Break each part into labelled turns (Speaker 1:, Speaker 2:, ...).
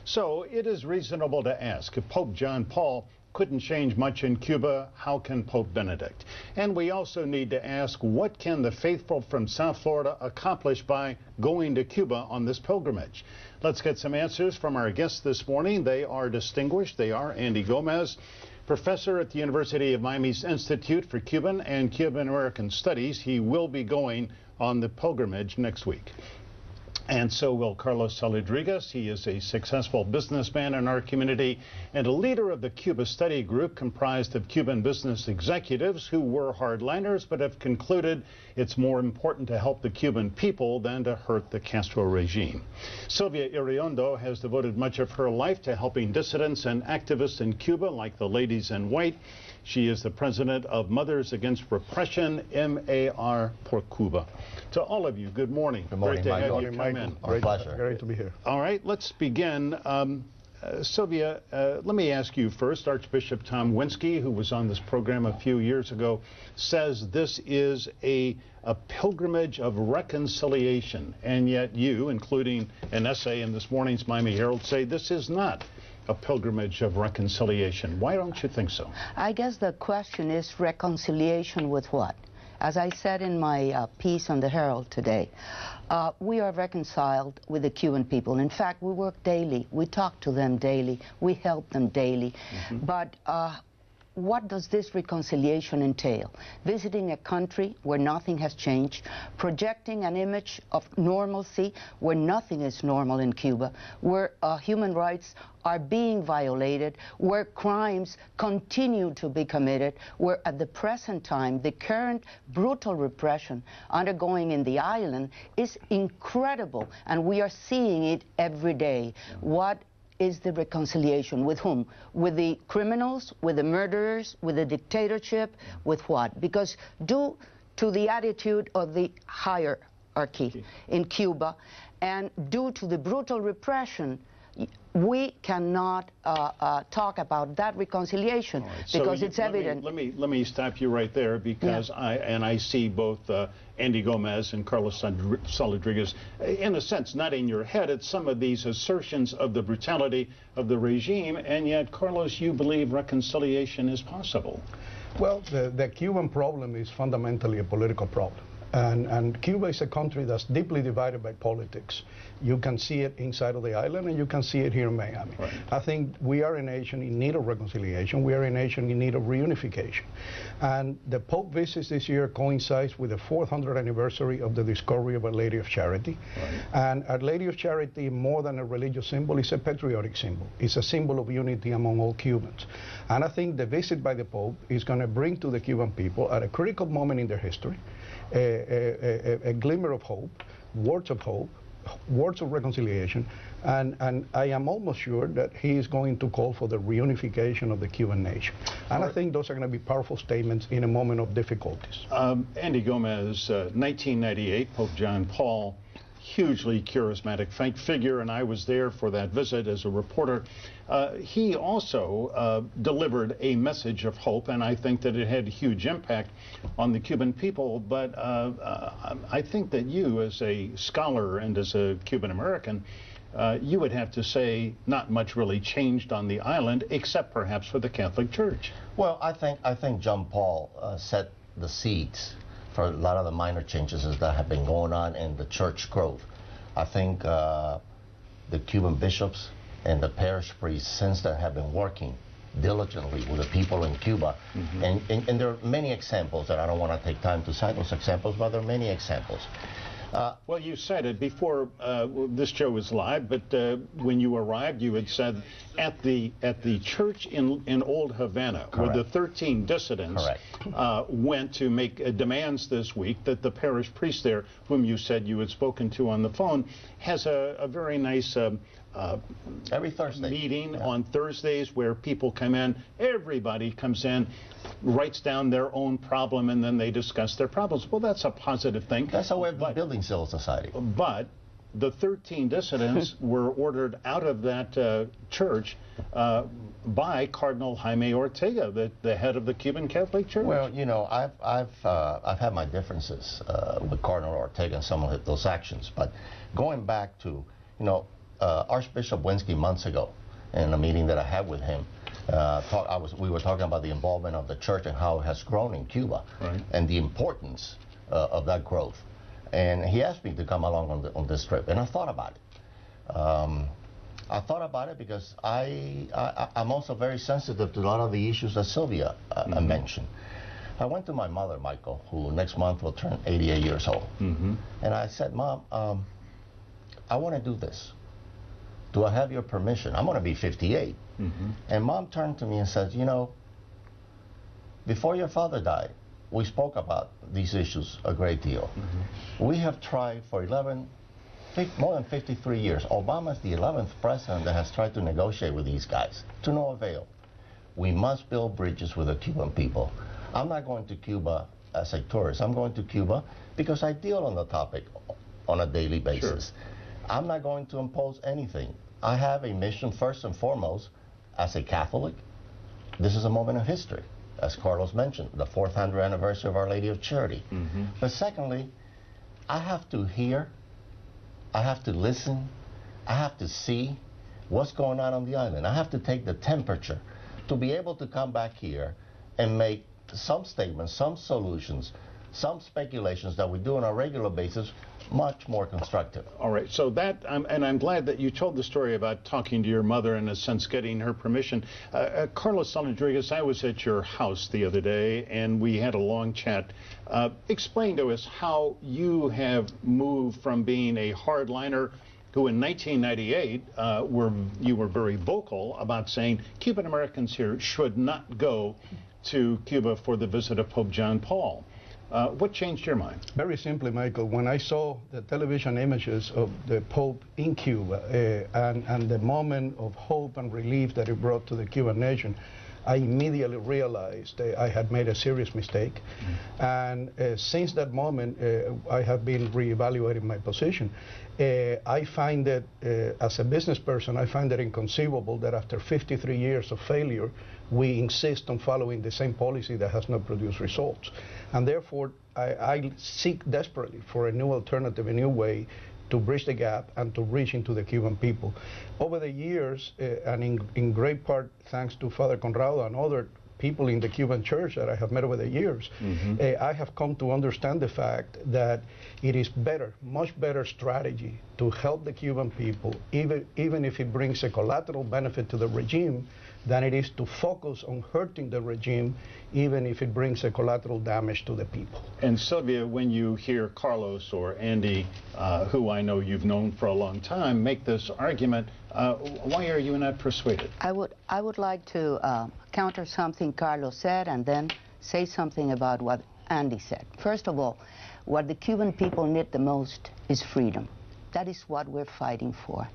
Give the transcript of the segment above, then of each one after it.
Speaker 1: So it is reasonable to ask, if Pope John Paul couldn't change much in Cuba, how can Pope Benedict? And we also need to ask, what can the faithful from South Florida accomplish by going to Cuba on this pilgrimage? Let's get some answers from our guests this morning. They are distinguished. They are Andy Gomez, professor at the University of Miami's Institute for Cuban and Cuban American Studies. He will be going on the pilgrimage next week. And so will Carlos Saladrigas. He is a successful businessman in our community and a leader of the Cuba Study Group, comprised of Cuban business executives who were hardliners but have concluded it's more important to help the Cuban people than to hurt the Castro regime. Sylvia Iriondo has devoted much of her life to helping dissidents and activists in Cuba, like the Ladies in White. She is the president of Mothers Against Repression, MAR por Cuba. To all of you, good morning.
Speaker 2: Good morning,
Speaker 1: Great to
Speaker 2: Michael.
Speaker 1: have you come in.
Speaker 2: Our pleasure.
Speaker 3: Great to be here.
Speaker 1: All right, let's begin. Sylvia, let me ask you first. Archbishop Tom Winsky, who was on this program a few years ago, says this is a pilgrimage of reconciliation, and yet you, including an essay in this morning's Miami Herald, say this is not a pilgrimage of reconciliation. Why don't you think so?
Speaker 4: I guess the question is reconciliation with what? As I said in my piece on the Herald today, we are reconciled with the Cuban people. In fact, we work daily. We talk to them daily. We help them daily. But what does this reconciliation entail? Visiting a country where nothing has changed, projecting an image of normalcy where nothing is normal in Cuba, where human rights are being violated, where crimes continue to be committed, where at the present time the current brutal repression undergoing in the island is incredible, and we are seeing it every day. What is the reconciliation? With whom? With the criminals, with the murderers, with the dictatorship, with what? Because due to the attitude of the hierarchy in Cuba and due to the brutal repression, we cannot talk about that reconciliation, because it's evident.
Speaker 1: Let me stop you right there, because I see both Andy Gomez and Carlos Saladrigas, in a sense, not in your head at some of these assertions of the brutality of the regime, and yet, Carlos, you believe reconciliation is possible.
Speaker 3: Well, the Cuban problem is fundamentally a political problem. And Cuba is a country that's deeply divided by politics. You can see it inside of the island, and you can see it here in Miami.
Speaker 1: Right.
Speaker 3: I think we are a nation in need of reconciliation. We are a nation in need of reunification. And the Pope visits this year coincides with the 400th anniversary of the discovery of Our Lady of Charity. Right. And Our Lady of Charity, more than a religious symbol, is a patriotic symbol. It's a symbol of unity among all Cubans. And I think the visit by the Pope is going to bring to the Cuban people, at a critical moment in their history, a glimmer of hope, words of reconciliation, and I am almost sure that he is going to call for the reunification of the Cuban nation. And I think those are going to be powerful statements in a moment of difficulties.
Speaker 1: Andy Gomez, 1998, Pope John Paul, hugely charismatic figure, and I was there for that visit as a reporter. He also delivered a message of hope, and I think that it had a huge impact on the Cuban people. But I think that you, as a scholar and as a Cuban American, you would have to say not much really changed on the island, except perhaps for the Catholic Church.
Speaker 2: Well, I think John Paul set the seeds for a lot of the minor changes that have been going on in the church growth. I think the Cuban bishops and the parish priests, since then, have been working diligently with the people in Cuba. And there are many examples that I don't want to take time to cite those examples, but there are many examples.
Speaker 1: Well, you said it before this show was live, but when you arrived, you had said at the church in Old Havana,
Speaker 2: Correct.
Speaker 1: where the 13 dissidents went to make demands this week, that the parish priest there, whom you said you had spoken to on the phone, has a very nice
Speaker 2: every Thursday
Speaker 1: meeting on Thursdays where people come in. Everybody comes in, writes down their own problem, and then they discuss their problems. Well, that's a positive thing.
Speaker 2: That's how we're building civil society.
Speaker 1: But the 13 dissidents were ordered out of that church by Cardinal Jaime Ortega, the head of the Cuban Catholic Church.
Speaker 2: Well, you know, I've had my differences with Cardinal Ortega and some of those actions, but going back to, you know, Archbishop Wensky months ago, in a meeting that I had with him, we were talking about the involvement of the church and how it has grown in Cuba,
Speaker 1: right, and
Speaker 2: the importance of that growth. And he asked me to come along on this trip, and I thought about it. I thought about it because I'm also very sensitive to a lot of the issues that Sylvia mentioned. I went to my mother, Michael, who next month will turn 88 years old. And I said, Mom, I want to do this. Do I have your permission? I'm going to be 58. And Mom turned to me and said, you know, before your father died, we spoke about these issues a great deal. We have tried for more than 53 years. Obama's the 11th president that has tried to negotiate with these guys, to no avail. We must build bridges with the Cuban people. I'm not going to Cuba as a tourist. I'm going to Cuba because I deal on the topic on a daily basis. Sure. I'm not going to impose anything. I have a mission first and foremost as a Catholic. This is a moment of history, as Carlos mentioned, the 400th anniversary of Our Lady of Charity. But secondly, I have to hear, I have to listen, I have to see what's going on the island. I have to take the temperature to be able to come back here and make some statements, some solutions, some speculations that we do on a regular basis much more constructive.
Speaker 1: All right, so that, and I'm glad that you told the story about talking to your mother, in a sense, getting her permission. Carlos Saladrigas, I was at your house the other day, and we had a long chat. Explain to us how you have moved from being a hardliner who in 1998 you were very vocal about saying Cuban Americans here should not go to Cuba for the visit of Pope John Paul. What changed your mind?
Speaker 3: Very simply, Michael, when I saw the television images of the Pope in Cuba and the moment of hope and relief that it brought to the Cuban nation, I immediately realized I had made a serious mistake. And since that moment, I have been reevaluating my position. I find that, as a business person, I find it inconceivable that after 53 years of failure, we insist on following the same policy that has not produced results. And therefore, I seek desperately for a new alternative, a new way to bridge the gap and to reach into the Cuban people. Over the years, and in great part thanks to Father Conrado and other people in the Cuban church that I have met over the years, I have come to understand the fact that it is better, much better strategy to help the Cuban people, even if it brings a collateral benefit to the regime, than it is to focus on hurting the regime, even if it brings a collateral damage to the people.
Speaker 1: And Sylvia, when you hear Carlos or Andy, who I know you've known for a long time, make this argument, why are you not persuaded?
Speaker 4: I would like to counter something Carlos said and then say something about what Andy said. First of all, what the Cuban people need the most is freedom. That is what we're fighting for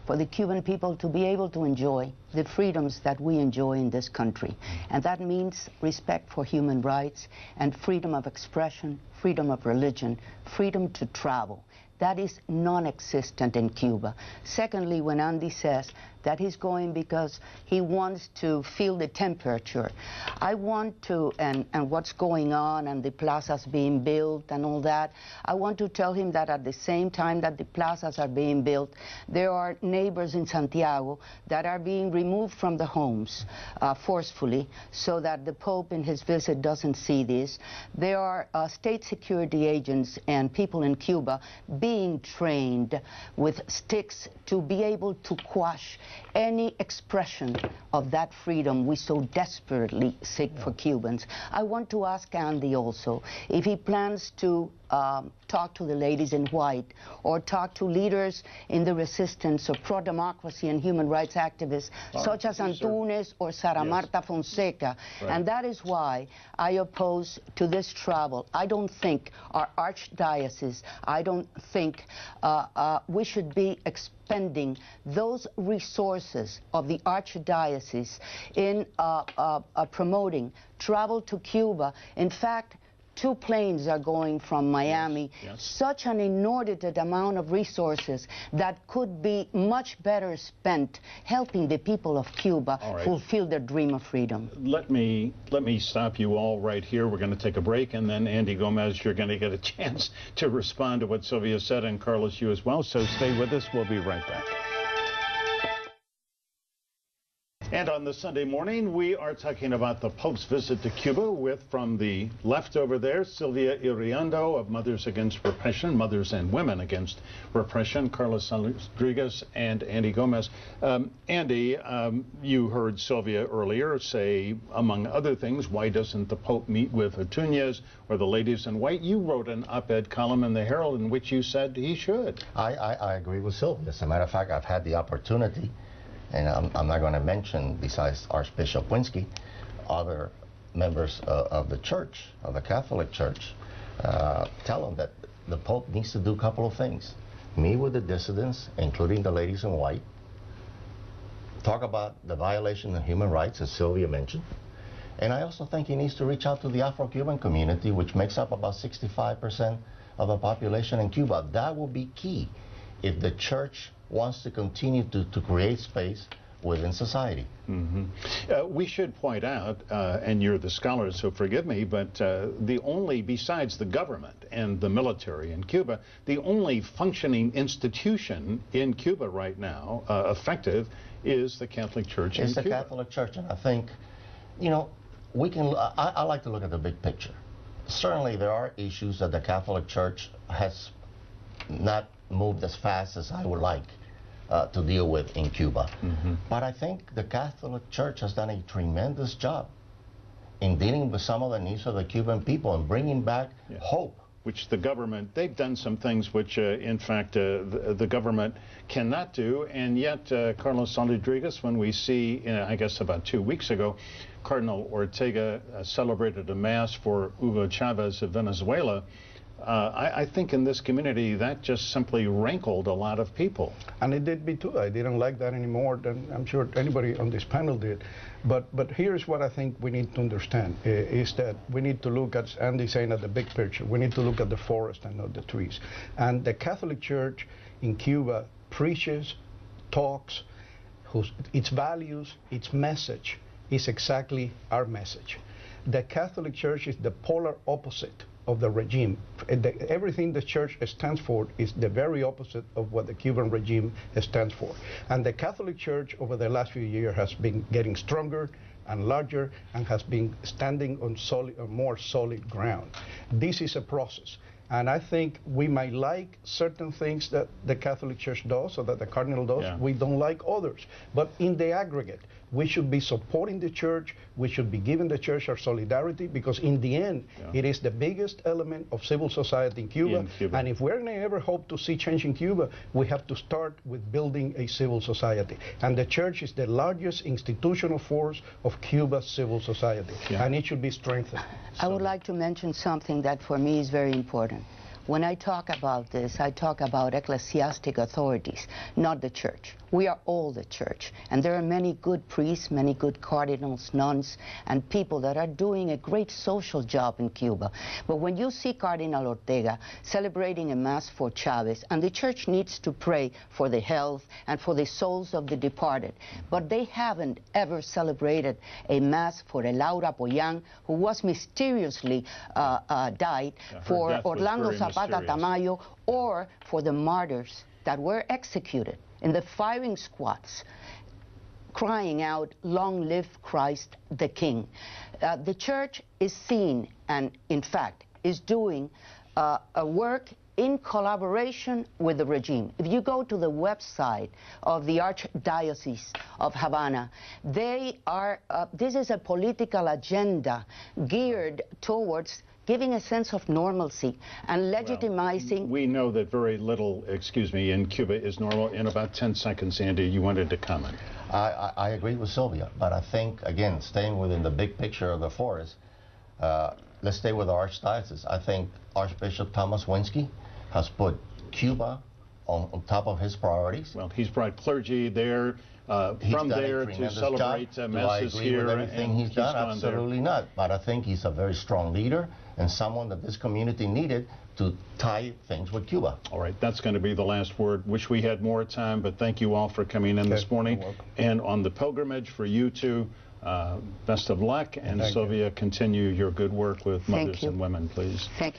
Speaker 4: the Cuban people to be able to enjoy the freedoms that we enjoy in this country. And that means respect for human rights and freedom of expression, freedom of religion, freedom to travel. That is non-existent in Cuba. Secondly, when Andy says that he's going because he wants to feel the temperature, I want to, and what's going on and the plazas being built and all that, I want to tell him that at the same time that the plazas are being built, there are neighbors in Santiago that are being removed from the homes forcefully so that the Pope in his visit doesn't see this. There are state security agents and people in Cuba being trained with sticks to be able to quash any expression of that freedom we so desperately seek for Cubans. I want to ask Andy also if he plans to talk to the ladies in white or talk to leaders in the resistance or pro-democracy and human rights activists such as Antunes or Sara Marta Fonseca. Right. And that is why I oppose to this travel. I don't think our archdiocese, I don't think we should be expending those resources of the archdiocese in promoting travel to Cuba. In fact, 2 planes are going from Miami, such an inordinate amount of resources that could be much better spent helping the people of Cuba fulfill their dream of freedom.
Speaker 1: Let me stop you all right here. We're going to take a break, and then Andy Gomez, you're going to get a chance to respond to what Sylvia said, and Carlos, you as well. So stay with us. We'll be right back. And on the Sunday morning, we are talking about the Pope's visit to Cuba with, from the left over there, Sylvia Iriondo of Mothers Against Repression, Mothers and Women Against Repression, Carlos Saladrigas, and Andy Gomez. Andy, you heard Sylvia earlier say, among other things, why doesn't the Pope meet with Atunez or the ladies in white? You wrote an op-ed column in the Herald in which you said he should.
Speaker 2: I agree with Sylvia. As a matter of fact, I've had the opportunity, and I'm not going to mention, besides Archbishop Winsky, other members of the church, of the Catholic Church, tell them that the Pope needs to do a couple of things. Meet with the dissidents, including the ladies in white, talk about the violation of human rights, as Sylvia mentioned, and I also think he needs to reach out to the Afro-Cuban community, which makes up about 65% of the population in Cuba. That will be key if the church wants to continue to create space within society.
Speaker 1: We should point out, and you're the scholar, so forgive me, but the only, besides the government and the military in Cuba, the only functioning institution in Cuba right now, effective, is the Catholic Church in Cuba.
Speaker 2: It's the Catholic Church, and I think, you know, we can, I like to look at the big picture. Certainly there are issues that the Catholic Church has not moved as fast as I would like to deal with in Cuba. But I think the Catholic Church has done a tremendous job in dealing with some of the needs of the Cuban people and bringing back hope.
Speaker 1: Which the government, they've done some things which, in fact, the government cannot do. And yet, Carlos Saladrigas, when we see, I guess about 2 weeks ago, Cardinal Ortega celebrated a mass for Hugo Chavez of Venezuela, I think in this community that just simply rankled a lot of people. And
Speaker 3: it did me too. I didn't like that anymore than I'm sure anybody on this panel did. But here's what I think we need to understand, is that we need to look at, Andy's saying, at the big picture. We need to look at the forest and not the trees. And the Catholic Church in Cuba preaches, talks, its values, its message is exactly our message. The Catholic Church is the polar opposite of the regime. Everything the church stands for is the very opposite of what the Cuban regime stands for. And the Catholic Church over the last few years has been getting stronger and larger and has been standing on more solid ground. This is a process. And I think we might like certain things that the Catholic Church does or that the Cardinal does. Yeah. We don't like others. But in the aggregate, we should be supporting the church. We should be giving the church our solidarity, because in the end, it is the biggest element of civil society in Cuba. And if we're going to ever hope to see change in Cuba, we have to start with building a civil society. And the church is the largest institutional force of Cuba's civil society. And it should be strengthened.
Speaker 4: I would like to mention something that for me is very important. When I talk about this, I talk about ecclesiastic authorities, not the church. We are all the church. And there are many good priests, many good cardinals, nuns, and people that are doing a great social job in Cuba. But when you see Cardinal Ortega celebrating a mass for Chavez, and the church needs to pray for the health and for the souls of the departed, but they haven't ever celebrated a mass for Laura Poyan, who was mysteriously died, for Orlando Zapata Tamayo, or for the martyrs that were executed in the firing squads, crying out, "Long live Christ the King." The church is seen, and in fact is doing a work in collaboration with the regime. If you go to the website of the Archdiocese of Havana, they are, this is a political agenda geared towards giving a sense of normalcy and legitimizing.
Speaker 1: Well, we know that very little, in Cuba is normal. In about 10 seconds, Andy, you wanted to comment.
Speaker 2: I agree with Sylvia, but I think, again, staying within the big picture of the forest, let's stay with the Archdiocese. I think Archbishop Thomas Winsky has put Cuba on top of his priorities.
Speaker 1: Well, he's brought clergy there, from there to celebrate masses here.
Speaker 2: Do I agree with everything he's done? Absolutely not. But I think he's a very strong leader and someone that this community needed to tie things with Cuba.
Speaker 1: All right, that's going to be the last word. Wish we had more time, but thank you all for coming in this morning. And on the pilgrimage for you two, best of luck. And Sylvia, continue your good work with mothers and women, please.
Speaker 4: Thank you.